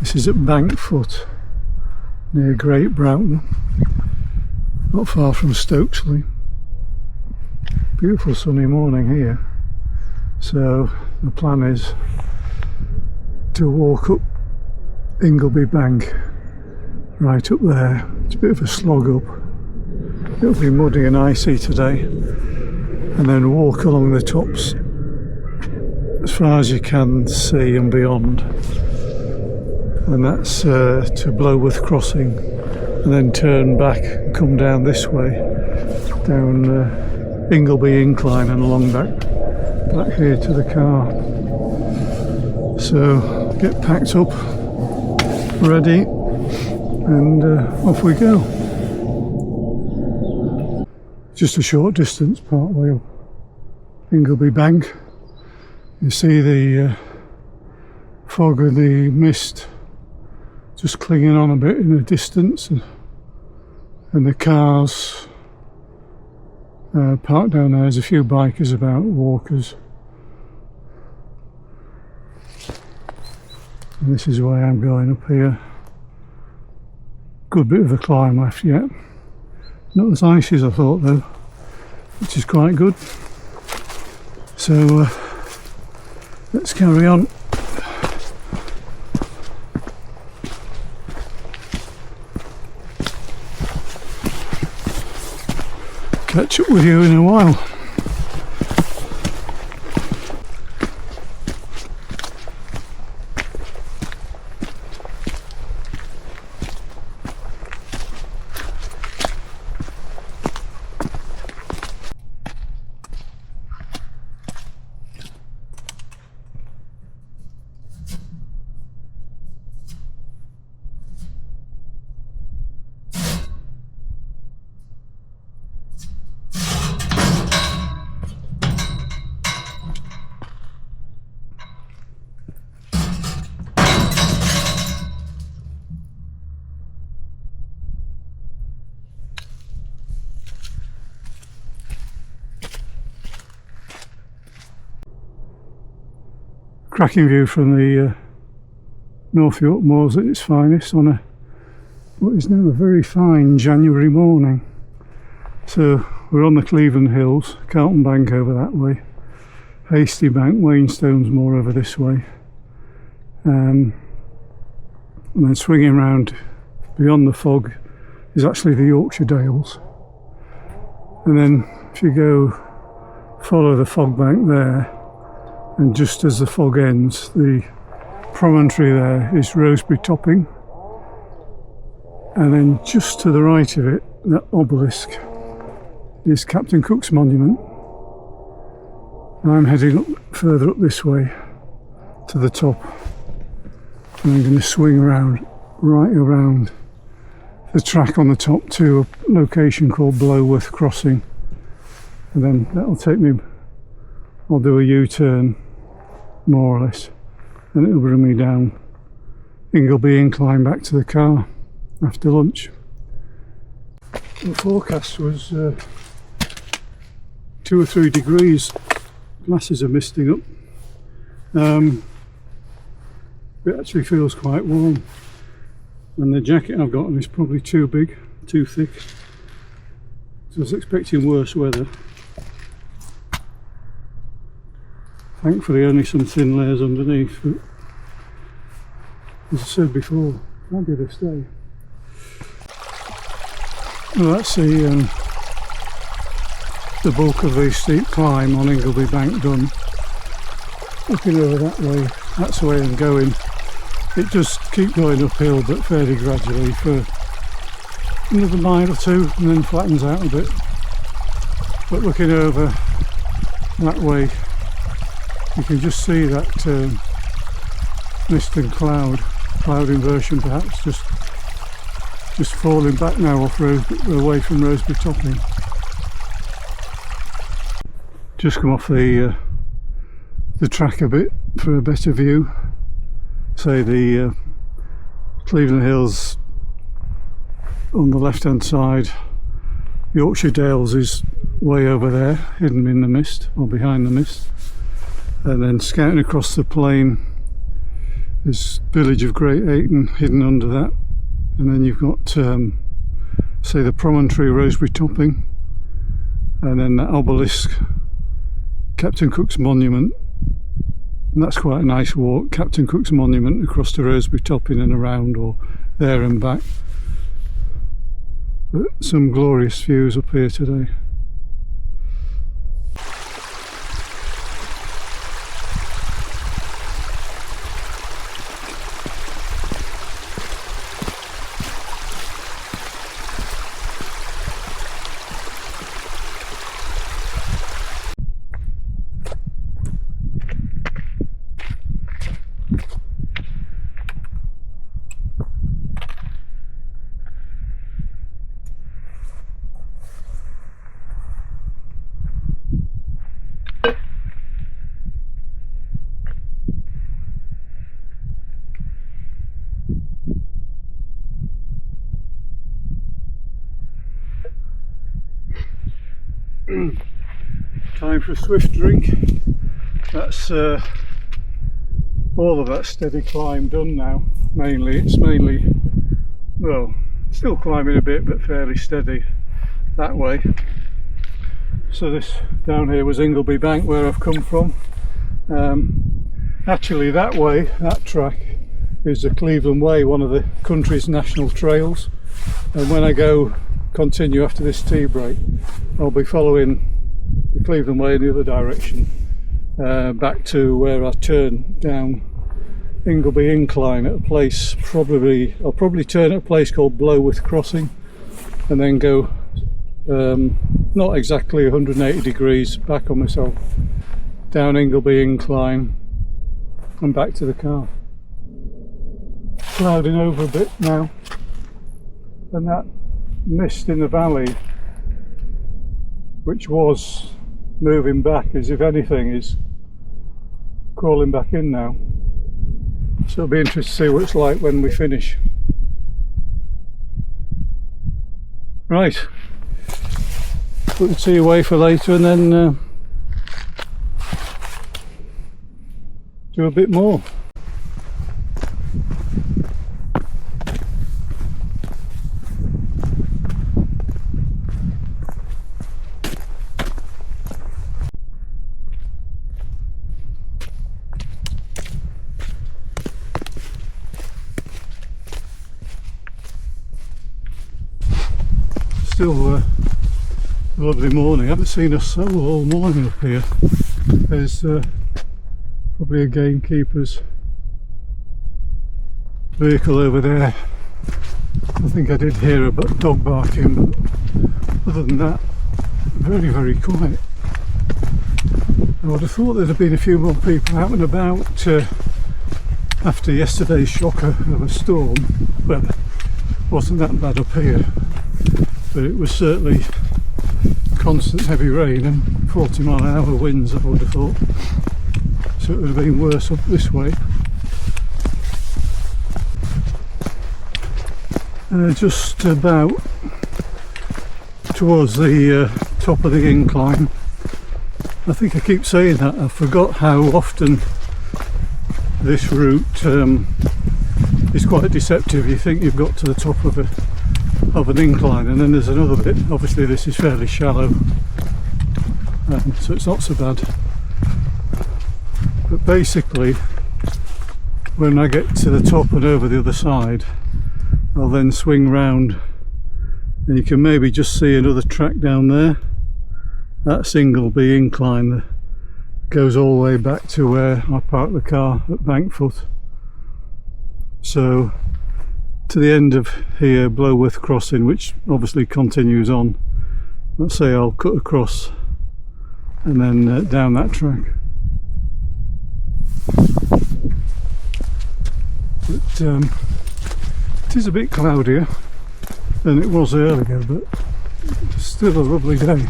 This is at Bank Foot near Great Broughton, not far from Stokesley. Beautiful sunny morning here, so the plan is to walk up Ingleby Bank right up there. It's a bit of a slog up, it'll be muddy and icy today, and then walk along the tops as far as you can see and beyond, and that's to Bloworth Crossing, and then turn back and come down this way, down Ingleby Incline and along back here to the car. So get packed up, ready, and off we go. Just a short distance part way up Ingleby Bank. You see the fog and the mist just clinging on a bit in the distance, and the cars parked down there. There's a few bikers about, walkers. And this is the way I'm going up here. Good bit of a climb left yet. Not as icy as I thought though, which is quite good. So let's carry on. Catch up with you in a while. Cracking view from the North York Moors at its finest on what is now a very fine January morning. So we're on the Cleveland Hills, Carlton Bank over that way, Hasty Bank, Wainstones more over this way, and then swinging round beyond the fog is actually the Yorkshire Dales. And then if you go follow the fog bank there, and just as the fog ends, the promontory there is Rosebery Topping, and then just to the right of it, that obelisk, is Captain Cook's monument. I'm heading up, further up this way to the top, and I'm going to swing around, right around the track on the top to a location called Bloworth Crossing, and then that'll take me, I'll do a U-turn more or less, and it'll bring me down Ingleby Incline back to the car after lunch. The forecast was 2 or 3 degrees, glasses are misting up. It actually feels quite warm, and the jacket I've got on is probably too big, too thick, so I was expecting worse weather. Thankfully only some thin layers underneath, but as I said before, fabulous day. Well, that's the bulk of the steep climb on Ingleby Bank done. Looking over that way, that's the way I'm going. It does keep going uphill, but fairly gradually for another mile or two, and then flattens out a bit. But looking over that way, you can just see that mist and cloud inversion perhaps, just falling back now off away from Rosebery Topping. Just come off the track a bit for a better view. Say the Cleveland Hills on the left hand side, Yorkshire Dales is way over there, hidden in the mist or behind the mist. And then scouting across the plain, This village of Great Ayton hidden under that, and then you've got say the promontory Rosebery Topping, and then that obelisk, Captain Cook's Monument, and that's quite a nice walk, Captain Cook's Monument across to Rosebery Topping and around, or there and back. But some glorious views up here today. Time for a swift drink. That's all of that steady climb done now. It's mainly, well, still climbing a bit, but fairly steady that way. So this down here was Ingleby Bank, where I've come from. Actually that way, that track, is the Cleveland Way, one of the country's national trails, and when I continue after this tea break, I'll be following the Cleveland Way in the other direction, back to where I turn down Ingleby Incline at a place, I'll probably turn at a place called Bloworth Crossing, and then go not exactly 180 degrees back on myself, down Ingleby Incline and back to the car. Clouding over a bit now, and that mist in the valley, which was moving back, as if anything, is crawling back in now. So it'll be interesting to see what it's like when we finish. Right, put the tea away for later, and then do a bit more. Still a lovely morning. I haven't seen a soul all morning up here. There's probably a gamekeeper's vehicle over there. I think I did hear a dog barking, but other than that, very, very quiet. I would have thought there'd have been a few more people out and about after yesterday's shocker of a storm. Well, it wasn't that bad up here, but it was certainly constant heavy rain and 40 mile an hour winds, I would have thought. So it would have been worse up this way. Just about towards the top of the incline. I think I keep saying that, I forgot how often this route is quite deceptive. You think you've got to the top of an incline, and then there's another bit. Obviously this is fairly shallow, so it's not so bad. But basically, when I get to the top and over the other side, I'll then swing round, and you can maybe just see another track down there. That's Ingleby Incline that goes all the way back to where I parked the car at Bankfoot. So to the end of here, Bloworth Crossing, which obviously continues on. Let's say I'll cut across and then down that track. But it is a bit cloudier than it was earlier, but still a lovely day.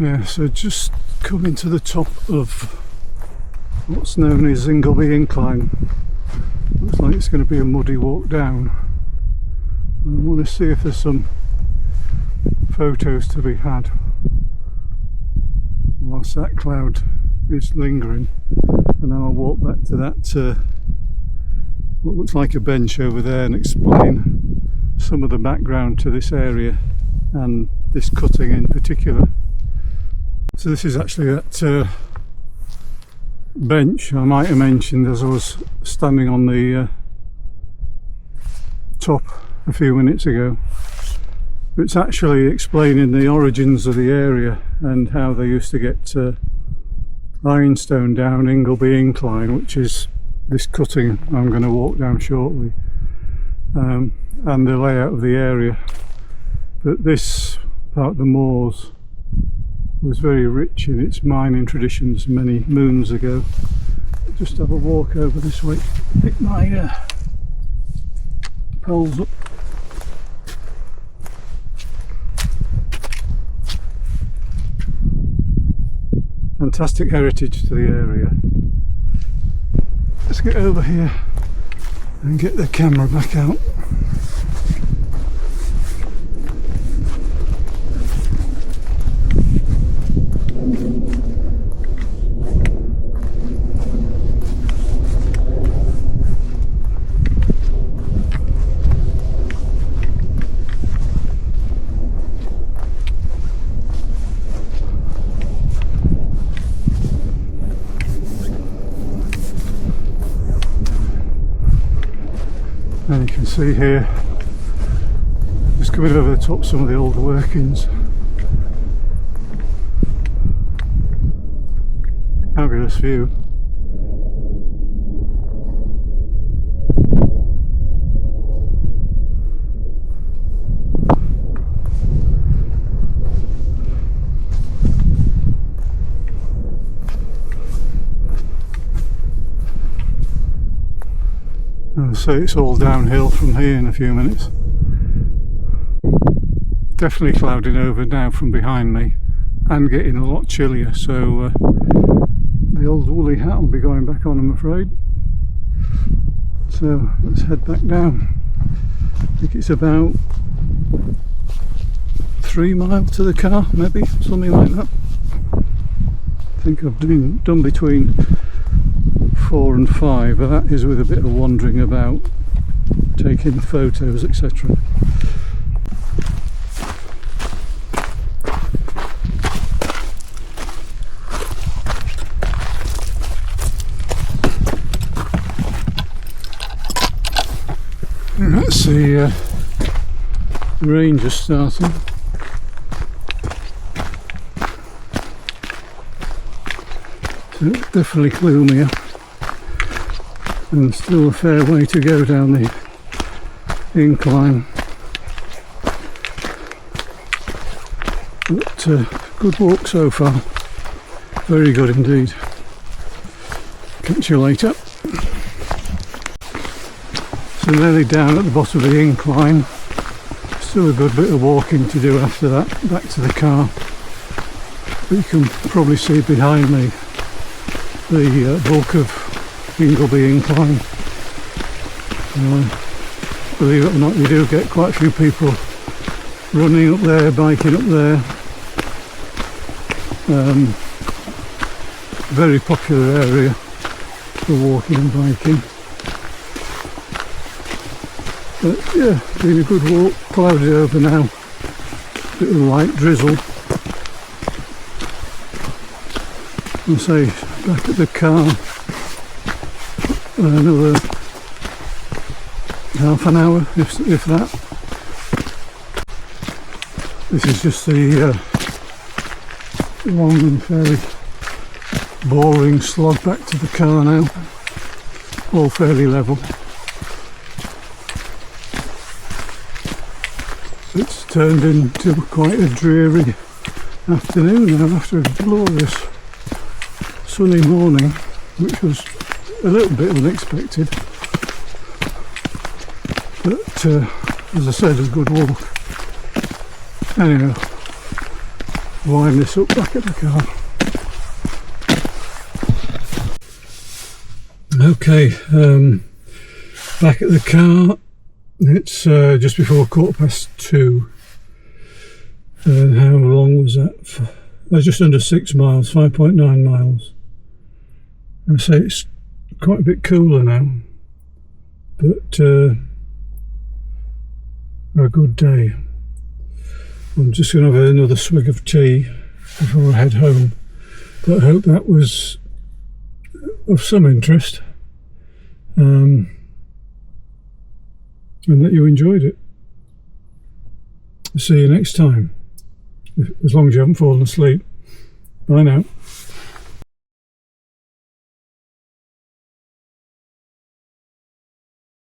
Yeah, so just coming to the top of what's known as Ingleby Incline. Looks like it's going to be a muddy walk down. I want to see if there's some photos to be had whilst that cloud is lingering, and then I'll walk back to that what looks like a bench over there and explain some of the background to this area and this cutting in particular. So this is actually that bench I might have mentioned as I was standing on the top a few minutes ago. It's actually explaining the origins of the area and how they used to get ironstone down Ingleby Incline, which is this cutting I'm going to walk down shortly, and the layout of the area. But this part of the moors was very rich in its mining traditions many moons ago. Just have a walk over this way, pick my poles up. Fantastic heritage to the area. Let's get over here and get the camera back out. And you can see here, just coming over the top, some of the old workings. Fabulous view. So it's all downhill from here in a few minutes. Definitely clouding over now from behind me and getting a lot chillier, so the old woolly hat will be going back on, I'm afraid. So let's head back down. I think it's about 3 miles to the car, maybe, something like that. I think I've done between 4 and 5, but that is with a bit of wandering about, taking photos, etc. And that's the rain just starting. So it's definitely gloomier. And still a fair way to go down the incline, but good walk so far, very good indeed. Catch you later. So nearly down at the bottom of the incline, still a good bit of walking to do after that, back to the car. But you can probably see behind me the bulk of Ingleby Incline. Believe it or not, you do get quite a few people running up there, biking up there. Very popular area for walking and biking. But yeah, been a good walk, clouded over now, bit of light drizzle. I'll say back at the car another half an hour, if that. This is just the long and fairly boring slog back to the car now, all fairly level. It's turned into quite a dreary afternoon now after a glorious sunny morning, which was a little bit unexpected, but as I said, a good walk. Anyhow, wind this up back at the car. Okay, back at the car. It's just before 2:15, And how long was that? Just under 6 miles, 5.9 miles. I say it's quite a bit cooler now, but a good day. I'm just going to have another swig of tea before I head home, but I hope that was of some interest, and that you enjoyed it. See you next time, as long as you haven't fallen asleep. Bye now.